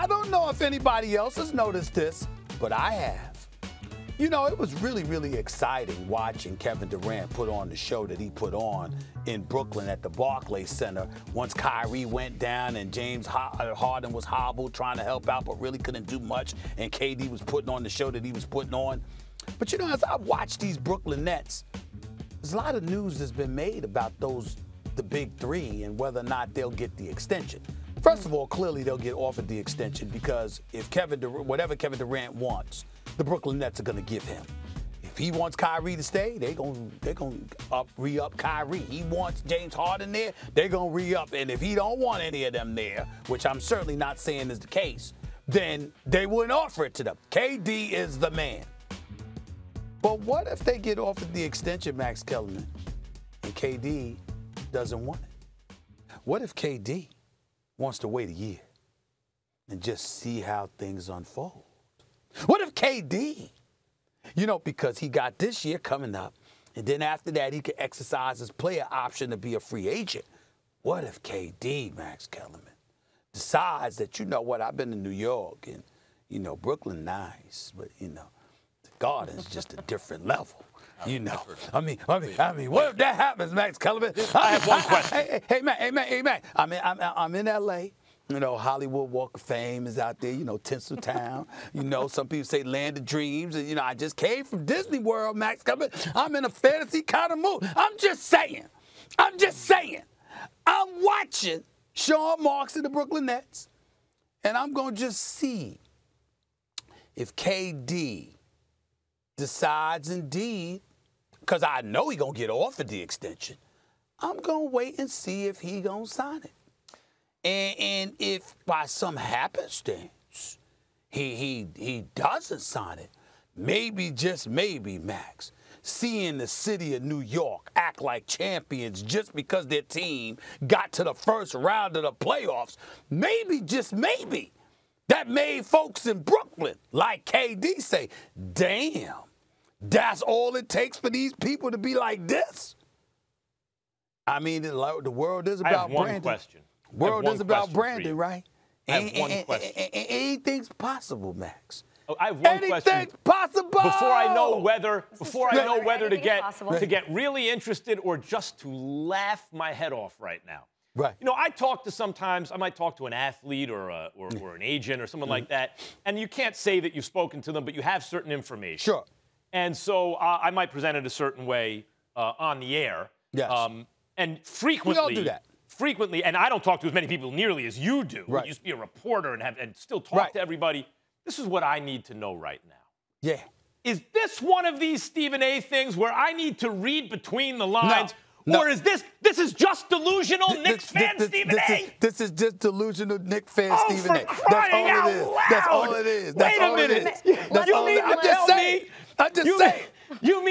I don't know if anybody else has noticed this, but I have. You know, it was really, really exciting watching Kevin Durant put on the show that he put on in Brooklyn at the Barclays Center once Kyrie went down and James Harden was hobbled trying to help out but really couldn't do much, and KD was putting on the show that he was putting on. But, you know, as I watch these Brooklyn Nets, there's a lot of news that's been made about the big three and whether or not they'll get the extension. First of all, clearly they'll get offered the extension because if whatever Kevin Durant wants, the Brooklyn Nets are going to give him. If he wants Kyrie to stay, they're going to re-up Kyrie. He wants James Harden there, they're going to re-up. And if he don't want any of them there, which I'm certainly not saying is the case, then they wouldn't offer it to them. KD is the man. But what if they get offered the extension, Max Kellerman, and KD doesn't want it? What if KD wants to wait a year and just see how things unfold? What if KD, you know, because he got this year coming up, and then after that he could exercise his player option to be a free agent. What if KD, Max Kellerman, decides that, you know what, I've been to New York and, you know, Brooklyn nice, but, you know, the Garden's just a different level. You know, I mean, what if that happens, Max Kellerman? I have one question. Hey, man. I'm in L.A. You know, Hollywood Walk of Fame is out there, you know, Tinseltown. You know, some people say Land of Dreams. And, you know, I just came from Disney World, Max Kellerman. I'm in a fantasy kind of mood. I'm just saying. I'm watching Sean Marks and the Brooklyn Nets, and I'm going to just see if KD decides indeed, because I know he's going to get offered the extension, I'm going to wait and see if he going to sign it. And if by some happenstance he doesn't sign it, maybe, just maybe, Max, seeing the city of New York act like champions just because their team got to the first round of the playoffs, maybe, just maybe, that made folks in Brooklyn, like KD, say, damn, that's all it takes for these people to be like this? I mean, the world is about branding. I have one question. World is about branding, right? I have one question. Anything's possible, Max. I have one question. Anything's possible. Before I know whether to get really interested or just to laugh my head off right now. Right. You know, I might talk to an athlete or an agent or someone like that, and you can't say that you've spoken to them, but you have certain information. Sure. And so I might present it a certain way on the air. Yes. And frequently. We all do that. Frequently, and I don't talk to as many people nearly as you do. Right. You used to be a reporter and still talk to everybody. This is what I need to know right now. Yeah. Is this one of these Stephen A. things where I need to read between the lines? No. Or is this is just delusional Knicks fan Stephen A.? This is just delusional Knicks fan Stephen A. That's all it is. That's all it is. Wait a minute. I'm just saying. You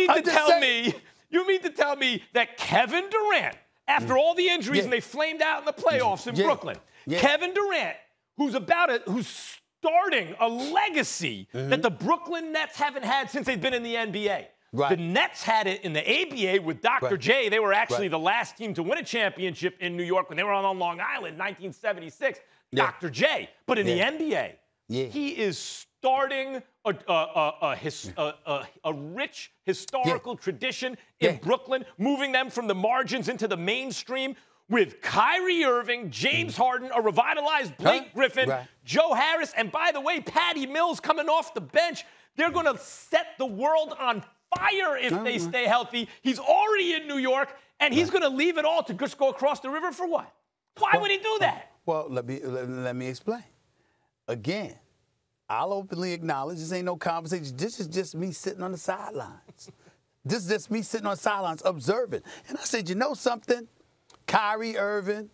mean to tell me that Kevin Durant, after all the injuries and they flamed out in the playoffs in Brooklyn, Kevin Durant, who's starting a legacy that the Brooklyn Nets haven't had since they've been in the NBA. Right. The Nets had it in the ABA with Dr. J. They were actually the last team to win a championship in New York when they were on Long Island, 1976. Dr. J. But in the NBA, he is starting a rich historical tradition in Brooklyn, moving them from the margins into the mainstream with Kyrie Irving, James Harden, a revitalized Blake Griffin, Joe Harris, and by the way, Patty Mills coming off the bench. They're going to set the world on fire if they stay healthy. He's already in New York, and he's going to leave it all to just go across the river for what? Why would he do that? Well, let me explain. Again, I'll openly acknowledge this ain't no conversation. This is just me sitting on the sidelines. This is just me sitting on the sidelines observing. And I said, you know something? Kyrie Irving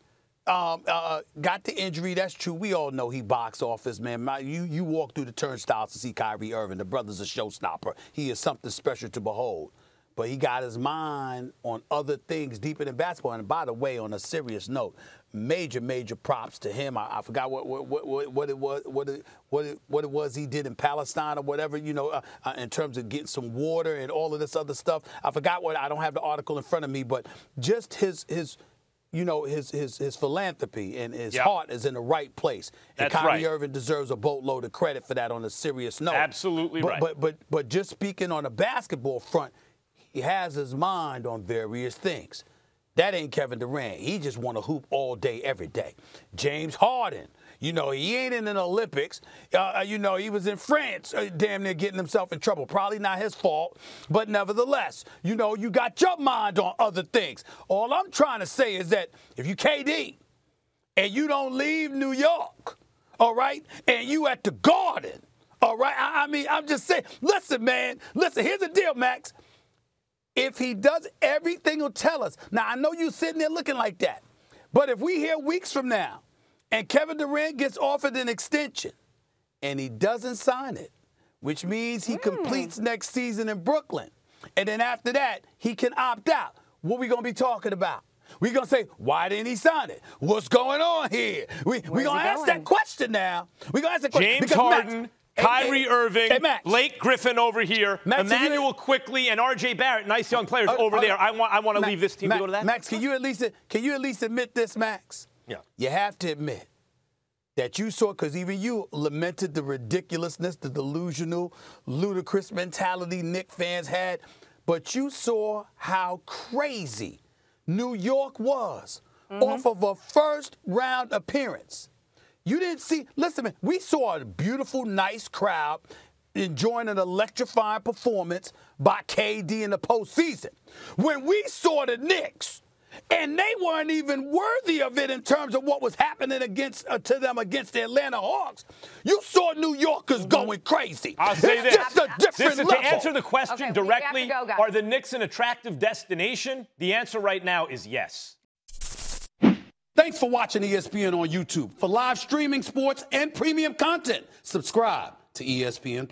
got the injury. That's true. We all know he box office, man. You walk through the turnstiles to see Kyrie Irving. The brother's a showstopper. He is something special to behold. But he got his mind on other things deeper than basketball. And by the way, on a serious note, major props to him. I forgot what it was he did in Palestine or whatever, you know, in terms of getting some water and all of this other stuff. I forgot I don't have the article in front of me, but just his you know, his philanthropy and his heart is in the right place. And Kyrie Irving deserves a boatload of credit for that on a serious note. Absolutely right. But just speaking on a basketball front, he has his mind on various things. That ain't Kevin Durant. He just want to hoop all day, every day. James Harden, you know, he ain't in the Olympics. You know, he was in France, damn near getting himself in trouble. Probably not his fault, but nevertheless, you know, you got your mind on other things. All I'm trying to say is that if you KD and you don't leave New York, all right, and you at the Garden, all right, I mean, I'm just saying, listen, man, listen, here's the deal, Max. If he does, everything will tell us. Now, I know you sitting there looking like that, but if we hear weeks from now and Kevin Durant gets offered an extension and he doesn't sign it, which means he completes next season in Brooklyn, and then after that, he can opt out, what we going to be talking about? We're going to say, why didn't he sign it? What's going on here? We're going to ask that question now. We're going to ask that question. James Harden, Kyrie Irving, Blake Griffin over here, Emmanuel Quickly, and R.J. Barrett, nice young players over there. I want to leave this team to go to that. Max, can you at least admit this, Max? Yeah. You have to admit that you saw, because even you lamented the ridiculousness, the delusional, ludicrous mentality Knicks fans had, but you saw how crazy New York was off of a first-round appearance. You didn't see, listen, man, we saw a beautiful, nice crowd enjoying an electrifying performance by KD in the postseason. When we saw the Knicks, and they weren't even worthy of it in terms of what was happening against to them against the Atlanta Hawks, you saw New Yorkers going crazy. I'll say this. Just a different level. To answer the question directly, are the Knicks an attractive destination? The answer right now is yes. Thanks for watching ESPN on YouTube. For live streaming, sports, and premium content, subscribe to ESPN+.